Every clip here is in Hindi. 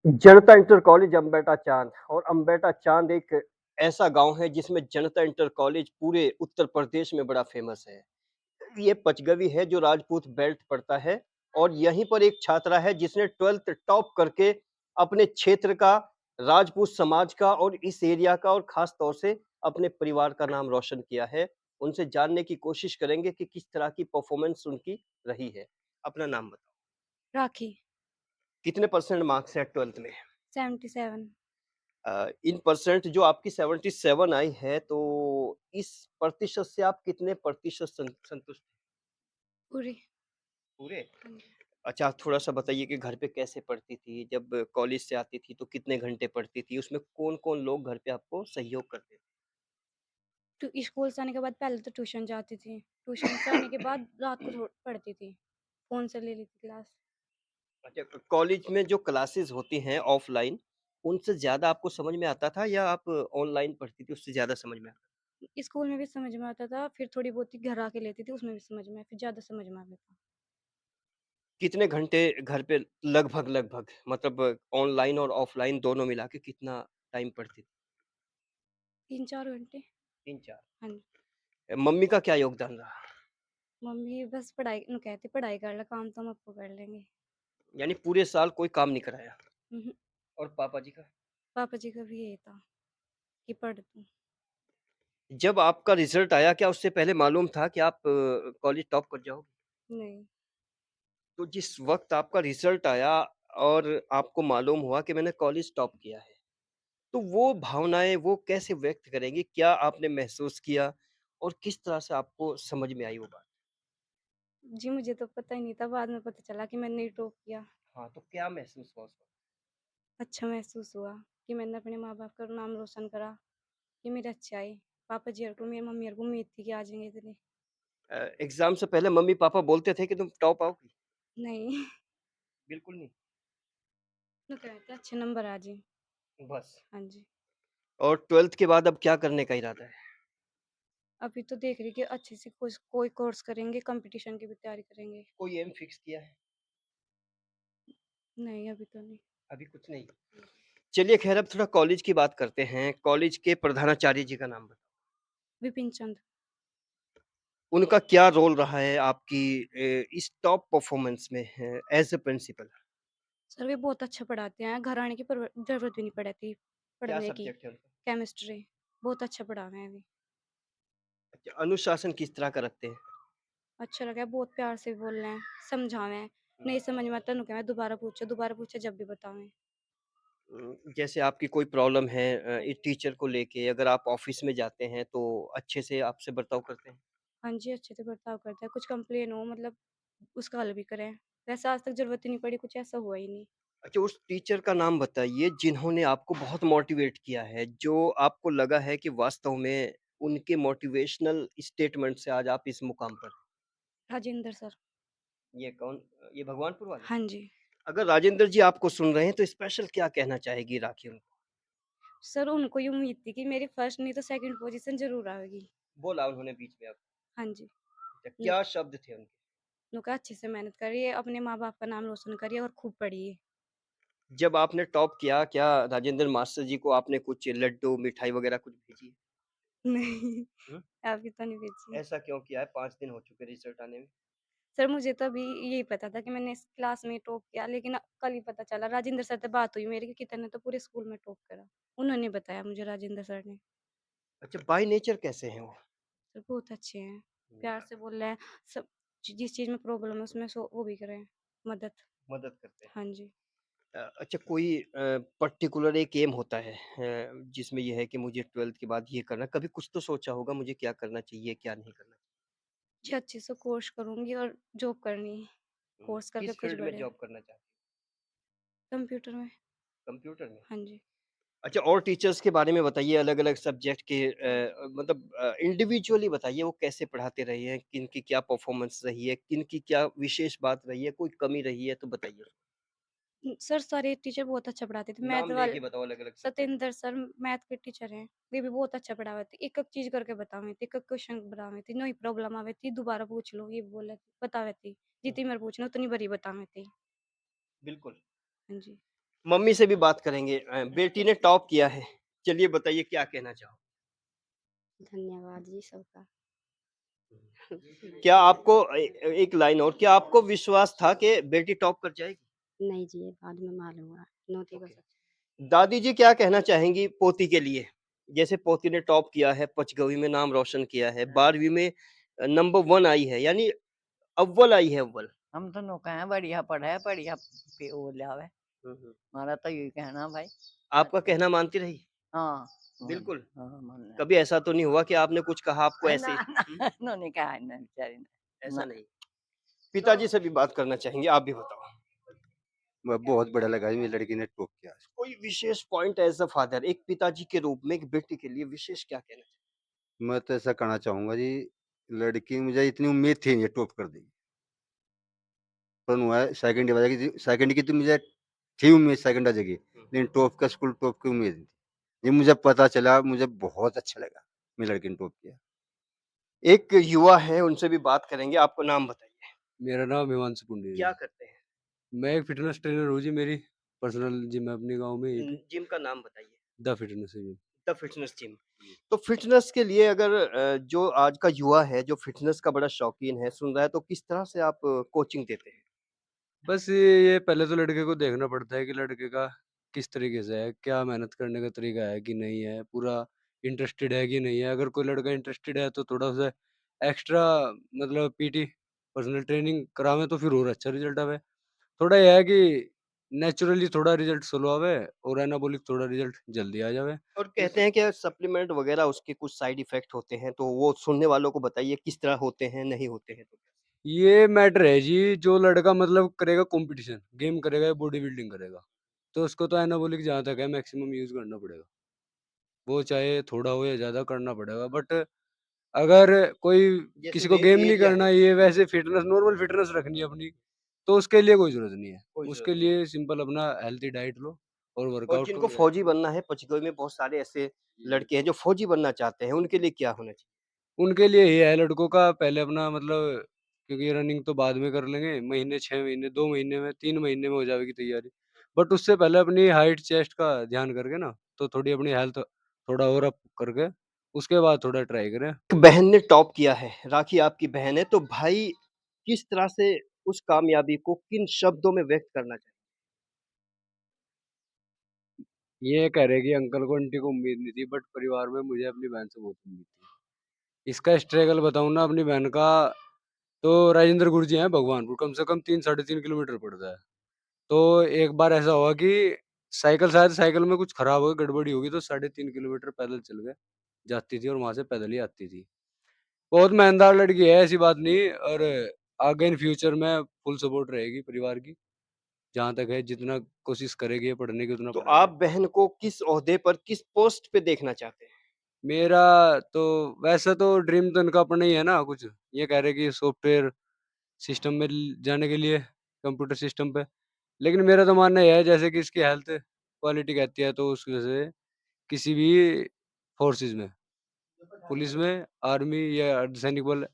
जनता इंटर कॉलेज अम्बेटा चांद और अम्बेटा चांद एक ऐसा गांव है जिसमें जनता इंटर कॉलेज पूरे उत्तर प्रदेश में बड़ा फेमस है। ये पचगवी है जो राजपूत बेल्ट पड़ता है और यहीं पर एक छात्रा है जिसने 12th टॉप करके अपने क्षेत्र का, राजपूत समाज का और इस एरिया का और खास तौर से अपने परिवार का नाम रोशन किया है। उनसे जानने की कोशिश करेंगे कि किस तरह की परफॉर्मेंस उनकी रही है। अपना नाम बताओ। राखी। कितने परसेंट मार्क्स है 12th में? 77। इन परसेंट जो आपकी 77 आई है, तो इस प्रतिशत से आप कितने प्रतिशत संतुष्ट हैं? पूरी। पूरे? हाँ जी। अच्छा, आप थोड़ा-सा बताइए कि घर पे कैसे पढ़ती थी? जब कॉलेज से आती थी तो कितने घंटे पढ़ती थी? उसमें कौन-कौन लोग घर पे आपको सहयोग करते थे? स्कूल से आने के बाद पहले तो ट्यूशन जाती थी। ट्यूशन से आने के बाद रात को पढ़ती थी। फ़ोन से ले ली थी क्लास। अच्छा, कॉलेज में जो क्लासेस होती हैं ऑफलाइन, उनसे ज़्यादा आपको समझ में आता था या आप ऑनलाइन पढ़ती थी उससे ज़्यादा समझ में आता था? स्कूल में भी समझ में आता था, फिर थोड़ी बहुत ही घर आके लेती थी, उसमें भी समझ में फिर ज़्यादा समझ में आता था। कितने घंटे घर पे लगभग-लगभग मतलब ऑनलाइन और ऑफलाइन दोनों मिला के कितना टाइम पढ़ती थी? 3-4 घंटे। 3-4? हाँ जी। मम्मी का क्या योगदान रहा? मम्मी बस पढ़ाई नु कहती पढ़ाई कर ले, काम तो हम आपको कर लेंगे। यानी पूरे साल कोई काम नहीं कराया। हुँ, हुँ। और पापा जी का? पापा जी का भी यही था कि पढ़ तू। जब आपका रिज़ल्ट आया क्या उससे पहले मालूम था कि आप कॉलेज टॉप कर जाओगे? नहीं। तो जिस वक़्त आपका रिज़ल्ट आया और आपको मालूम हुआ कि मैंने कॉलेज टॉप किया है, तो वो भावनाएँ वो कैसे व्यक्त करेंगी? क्या आपने महसूस किया और किस तरह से आपको समझ में आई वो बात? जी, मुझे तो पता ही नहीं था, बाद में पता चला कि मैंने ही टॉप किया। हाँ, तो क्या महसूस हुआ उस वक़्त? अच्छा महसूस हुआ कि मैंने अपने माँ-बाप का नाम रोशन करा, कि मेरे अच्छे आए। पापा जी और को मेरी मम्मी और को उम्मीद थी कि आ जाएँगे इतने। एग्ज़ाम से पहले मम्मी-पापा बोलते थे कि तुम टॉप आओगी? नहीं। बिल्कुल नहीं? वो कह रहे थे अच्छे नंबर आ जाएँ। बस। हाँ जी। और 12th के बाद अब क्या करने का इरादा है? अभी तो देख रही कि अच्छे से कुछ कोई कोर्स करेंगे, कॉम्पिटिशन की भी तैयारी करेंगे। कोई एम फिक्स किया है? नहीं, अभी तो नहीं। अभी कुछ नहीं। चलिए ख़ैर अब थोड़ा कॉलेज की बात करते हैं। कॉलेज के प्रधानाचार्य जी का नाम बताओ? विपिन चंद। उनका क्या रोल रहा है आपकी इस टॉप परफ़ॉर्मेंस में है एज़ अ प्रिंसिपल? सर वे बहुत अच्छा पढ़ाते हैं, घर आने की ज़रूरत भी नहीं पड़ती क्या पढ़ने की। सब्जेक्ट है उनका? केमिस्ट्री, बहुत अच्छा पढ़ा रहे हैं अभी। अच्छा, अनुशासन किस तरह का रखते हैं? अच्छा लगा, बहुत प्यार से बोल रहे हैं, समझावें, हुँ। नहीं समझ में आता तो कहें दोबारा पूछो जब भी बतावें। जैसे आपकी कोई प्रॉब्लम है इस टीचर को लेके अगर आप ऑफ़िस में जाते हैं तो अच्छे से आपसे बर्ताव करते हैं? हाँ जी, अच्छे से बर्ताव करते हैं, कुछ कंप्लेन हो मतलब उसका हल भी करें। वैसे आज तक ज़रूरत ही नहीं पड़ी, कुछ ऐसा हुआ ही नहीं। अच्छा, उस टीचर का नाम बताइए जिन्होंने आपको बहुत मोटिवेट किया है, जो आपको लगा है कि वास्तव में उनके मोटिवेशनल स्टेटमेंट से आज आप इस मुकाम पर हैं। राजेंद्र सर। ये कौन ये भगवानपुर वाले? हाँ जी। अगर राजेंद्र जी आपको सुन रहे हैं तो स्पेशल क्या कहना चाहेगी राखी उनको? सर उनको ये उम्मीद थी कि मेरी फर्स्ट नहीं तो सेकंड पोज़ीशन ज़रूर आएगी। बोला उन्होंने बीच में आपको? हाँ जी। अच्छा, नु क्या शब्द थे उनके? नु कहा अच्छे से मेहनत करिए, अपने माँ-बाप का नाम रोशन करिए और खूब पढ़िए। जब आपने टॉप किया, क्या राजेंद्र मास्टर जी को आपने कुछ लड्डू, मिठाई वगैरह कुछ भेजी? नहीं, हुँ? अभी तो नहीं भेजी। ऐसा क्यों किया है? 5 दिन हो चुके रिज़ल्ट आने में। सर मुझे तो अभी यही पता था कि मैंने इस क्लास में टॉप किया, लेकिन कल ही पता चला राजेंद्र सर से बात हुई मेरी कि तूने तो पूरे स्कूल में टॉप करा। उन्होंने बताया मुझे राजेंद्र सर ने। अच्छा, बाय नेचर कैसे हैं वो? सर बहुत अच्छे हैं, हुँ, प्यार से बोल रहे हैं, सब जिस चीज़ में प्रॉब्लम है उसमें वो भी करें मदद। मदद करते हैं। हाँ जी। अच्छा कोई पर्टिकुलर एक एम होता है जिसमें ये है कि मुझे 12th के बाद ये करना है। कभी कुछ तो सोचा होगा मुझे क्या करना चाहिए, क्या नहीं करना चाहिए? जी, अच्छे से कोर्स करूँगी और जॉब करनी है, कोर्स करके किस कुछ फ़ील्ड में बड़े जॉब करना चाहती हैं? कंप्यूटर में। कंप्यूटर में? हाँ जी। अच्छा और टीचर्स के बारे में बताइए अलग-अलग सब्जेक्ट के मतलब इंडिविजुअली बताइए वो कैसे पढ़ाते रहे हैं? किनकी क्या परफ़ॉर्मेंस रही है? किनकी क्या विशेष बात रही है? कोई कमी रही है तो बताइए? सर सारे टीचर बहुत अच्छा पढ़ाते थे, मैथ नाम वाले लेके बताओ अलग-अलग सब्जेक्ट। सतेंद्र सर मैथ के टीचर हैं, वे भी बहुत अच्छा पढ़ावे थे। एक-एक चीज़ करके बतावे थे, एक-एक क्वेश्चन बनावे थे, नई प्रॉब्लम आवे थी दोबारा पूछ लो ये बोले बतावे थे। हुँ, जितनी बार पूछना उतनी बार ही बतावे थे। बिल्कुल। हाँ जी। मम्मी से भी बात करेंगे। बेटी ने टॉप किया है। चलिए बताइए क्या कहना चाहो? धन्यवाद जी सबका। क्या आपको एक लाइन और, क्या आपको विश्वास था कि बेटी टॉप कर जाएगी? नहीं जी, ये बाद में मालूम हुआ। नोती बस। ओके। दादी जी क्या कहना चाहेंगी पोती के लिए? जैसे पोती ने टॉप किया है, पचगवी में नाम रोशन किया है, 12वीं में नंबर 1 आई है, यानी अव्वल आई है अव्वल। हम दोनों कहें बढ़िया पढ़े बढ़िया वो लावे। हुँ, हुँ। हमारा तो यही कहना भाई। आपका कहना मानती रही? हाँ बिल्कुल। हाँ मान ले। कभी ऐसा तो नहीं हुआ कि आपने कुछ कहा आपको ऐसे ना हुँ, ना उन्होंने कहा है ना बेचारी ने ऐसा ना। नहीं। पिताजी से भी बात करना चाहेंगे, आप भी बताओ। बहुत बढ़िया लगा जी मेरी लड़की ने टॉप किया। कोई विशेष पॉइंट एज़ अ फादर, एक पिताजी के रूप में एक बेटी के लिए विशेष क्या कहना चाहिए? मैं तो ऐसा कहना चाहूँगा जी, लड़की मुझे इतनी उम्मीद थी नहीं ये टॉप कर देगी। पर हुआ है सेकंड हो जाएगी जी, सेकंड की तो मुझे थी उम्मीद सेकंड आ जाएगी, हुँ। लेकिन टॉप का स्कूल टॉप की उम्मीद नहीं थी। ये मुझे पता चला, मुझे बहुत अच्छा लगा, मेरी लड़की ने टॉप किया। एक युवा है, उनसे भी बात करेंगे, आपको नाम बताइए? मेरा नाम हिमांशु पुंडे है क्या जी। करते हैं? मैं एक फ़िटनेस ट्रेनर हूँ जी, मेरी पर्सनल जिम है अपने गाँव में यहीं पे, जिम का नाम बताइए? द फ़िटनेस है जिम। The fitness gym. तो फिटनेस के लिए अगर जो आज का युवा है, जो फिटनेस का बड़ा शौकीन है, सुन रहा है, तो किस तरह से आप कोचिंग देते हैं? बस ये पहले तो लड़के को देखना पड़ता है कि लड़के का किस तरीके से है, क्या मेहनत करने का तरीका है कि नहीं है, पूरा इंटरेस्टेड है कि नहीं है। अगर कोई लड़का इंटरेस्टेड है तो थोड़ा उसे एक्स्ट्रा मतलब पीटी पर्सनल ट्रेनिंग करावें तो फिर और अच्छा रिज़ल्ट आवे। थोड़ा ये है कि नेचुरली थोड़ा रिज़ल्ट स्लो आवे और एनाबॉलिक थोड़ा रिज़ल्ट जल्दी आ जावे। और तो कहते हैं कि सप्लीमेंट वगैरह उसके कुछ साइड इफ़ेक्ट होते हैं, तो वो सुनने वालों को बताइए किस तरह होते हैं, नहीं होते हैं तो? ये मैटर है जी, जो लड़का मतलब करेगा कॉम्पिटिशन, गेम करेगा या बॉडी बिल्डिंग करेगा, तो उसको तो एनाबॉलिक जहाँ तक है मैक्सिमम यूज़ करना पड़ेगा। वो चाहे थोड़ा हो या ज़्यादा करना पड़ेगा। बट अगर कोई जैसे किसी को वे गेम नहीं एरिया करना, है, ये वैसे फिटनेस नॉर्मल फिटनेस रखनी है अपनी, तो उसके लिए कोई ज़रूरत नहीं है। कोई उसके ज़रूरत नहीं। लिए सिंपल अपना हेल्थी डाइट लो और और वर्कआउट जिनको करो। फौजी बनना है, पचगोई में बहुत सारे ऐसे लड़के हैं जो फौजी बनना चाहते हैं, उनके लिए क्या होना चाहिए? उनके लिए ये है लड़कों का पहले अपना मतलब क्योंकि रनिंग तो बाद में कर लेंगे, महीने 6 महीने, 2 महीने में, 3 महीने में हो जाएगी तैयारी। बट उससे पहले अपनी हाइट, चेस्ट का ध्यान करके ना, तो थोड़ी अपनी हेल्थ थोड़ा और अप करके, उसके बाद थोड़ा ट्राई करें। एक बहन ने टॉप किया है, राखी आपकी बहन है, तो भाई किस तरह से उस कामयाबी को किन शब्दों में व्यक्त करना चाहिए? ये कह रहे कि अंकल को, आंटी को उम्मीद नहीं थी, बट परिवार में मुझे अपनी बहन से बहुत उम्मीद थी। इसका स्ट्रगल बताऊँ ना अपनी बहन का, तो राजेंद्र गुरु जी हैं भगवानपुर, कम से कम 3 साढ़े 3 किलोमीटर पड़ता है। तो एक बार ऐसा हुआ कि साइकिल में कुछ खराब हो गई, गड़बड़ी हो गई, तो 3.5 किलोमीटर पैदल चल गए, जाती थी और वहाँ से पैदल ही आती थी। बहुत मेहनतदार लड़की है, ऐसी बात नहीं। और आगे इन फ्यूचर में फुल सपोर्ट रहेगी परिवार की। जहाँ तक है जितना कोशिश करेगी ये पढ़ने की उतना तो पढ़ाएगा। आप बहन को किस ओहदे पर, किस पोस्ट पे देखना चाहते हैं? मेरा तो वैसे तो ड्रीम तो इनका अपना ही है ना कुछ। ये कह रहे कि सॉफ्टवेयर सिस्टम में जाने के लिए, कंप्यूटर सिस्टम पे। लेकिन मेरा तो मानना ये है जैसे कि इसकी हेल्थ क्वालिटी कहती है तो उस वजह से किसी भी फोर्सेस में, पुलिस में, आर्मी या अर्धसैनिक बल,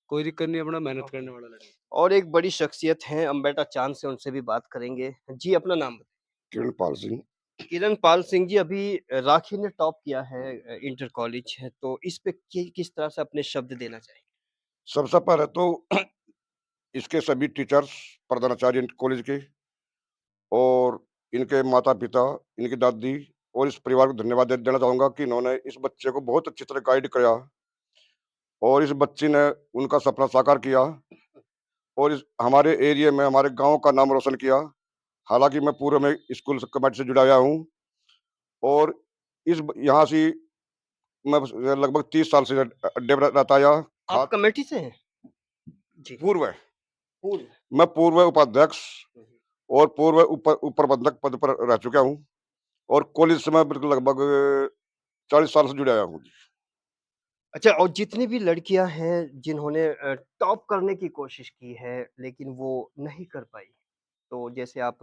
कोई दिक्कत नहीं, अपना मेहनत ओके। करने वाला लड़का। और एक बड़ी शख्सियत हैं अम्बेटा चाँद से, उनसे भी बात करेंगे। जी, अपना नाम बताइए? किरणपाल सिंह। किरणपाल सिंह जी, अभी राखी ने टॉप किया है इंटर कॉलेज है, तो इस पे किस तरह से अपने शब्द देना चाहेंगे? सबसे पहले तो इसके सभी टीचर्स, प्रधानाचार्य कॉलेज के और इनके माता-पिता, इनकी दादी और इस परिवार को धन्यवाद देना चाहूँगा कि इन्होंने इस बच्चे को बहुत अच्छी तरह गाइड किया और इस बच्ची ने उनका सपना साकार किया और इस हमारे एरिया में, हमारे गाँव का नाम रोशन किया। हालाँकि मैं पूर्व में स्कूल कमेटी से जुड़ा हुआ हूँ और इस ब यहाँ से मैं बस लगभग 30 साल से अड्डे पे रहता आया। आप खा कमेटी से हैं? जी, पूर्व पूर्व। मैं पूर्व उपाध्यक्ष हुँ, हुँ। और पूर्व उप प्रबंधक पद पर रह चुका हूँ और कॉलेज से मैं बिल्कुल लगभग 40 साल से जुड़ा हुआ हूँ। अच्छा, और जितनी भी लड़कियाँ हैं जिन्होंने टॉप करने की कोशिश की है, लेकिन वो नहीं कर पाई, तो जैसे आप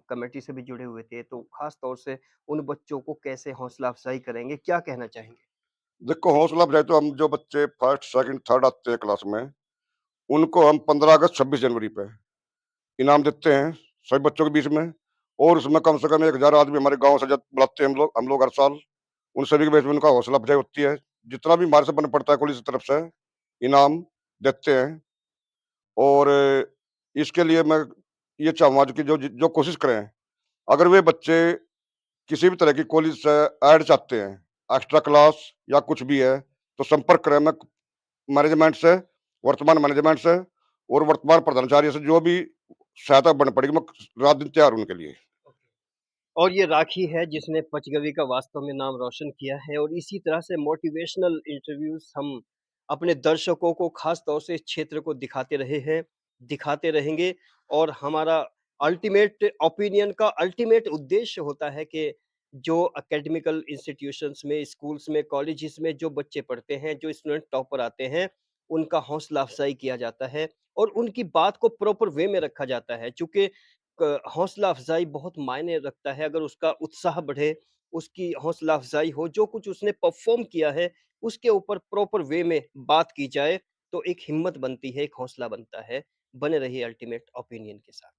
कमेटी से भी जुड़े हुए थे, तो ख़ास तौर से उन बच्चों को कैसे हौसला अफ़ज़ाई करेंगे? क्या कहना चाहेंगे? देखो हौसला अफ़ज़ाई तो हम जो बच्चे फर्स्ट, सेकंड, थर्ड आते हैं क्लास में, उनको हम 15 अगस्त, 26 जनवरी पे इनाम देते हैं सभी बच्चों के बीच में और उसमें कम से कम 1000 आदमी हमारे गाँव से जब बुलाते हैं हम लोग हर साल। उन सभी के बीच में उनका हौसला अफ़ज़ाई होती है। जितना भी हमारे से बन पड़ता है कॉलेज की तरफ से इनाम देते हैं और इसके लिए मैं ये चाहूँगा कि जो कोशिश करें, अगर वे बच्चे किसी भी तरह की कॉलेज से ऐड चाहते हैं, एक्स्ट्रा क्लास या कुछ भी है, तो संपर्क करें। मैं मैनेजमेंट से, वर्तमान मैनेजमेंट से और वर्तमान प्राचार्य से जो भी सहायता बन पड़ेगी, मैं रात-दिन तैयार हूँ उनके लिए। और ये राखी है जिसने पचगवी का वास्तव में नाम रोशन किया है और इसी तरह से मोटिवेशनल इंटरव्यूज़ हम अपने दर्शकों को ख़ास तौर से इस क्षेत्र को दिखाते रहे हैं, दिखाते रहेंगे और हमारा अल्टीमेट ओपिनियन का अल्टीमेट उद्देश्य होता है कि जो एकेडमिकल इंस्टीट्यूशंस में, स्कूल्स में, कॉलेजेस में जो बच्चे पढ़ते हैं, जो स्टूडेंट टॉपर आते हैं, उनका हौसला अफ़ज़ाई किया जाता है और उनकी बात को प्रॉपर वे में रखा जाता है। चूँकि हौसला अफ़ज़ाई बहुत मायने रखता है, अगर उसका उत्साह बढ़े, उसकी हौसला अफ़ज़ाई हो, जो कुछ उसने परफ़ॉर्म किया है, उसके ऊपर प्रॉपर वे में बात की जाए, तो एक हिम्मत बनती है, एक हौसला बनता है। बने रहिए अल्टीमेट ओपिनियन के साथ।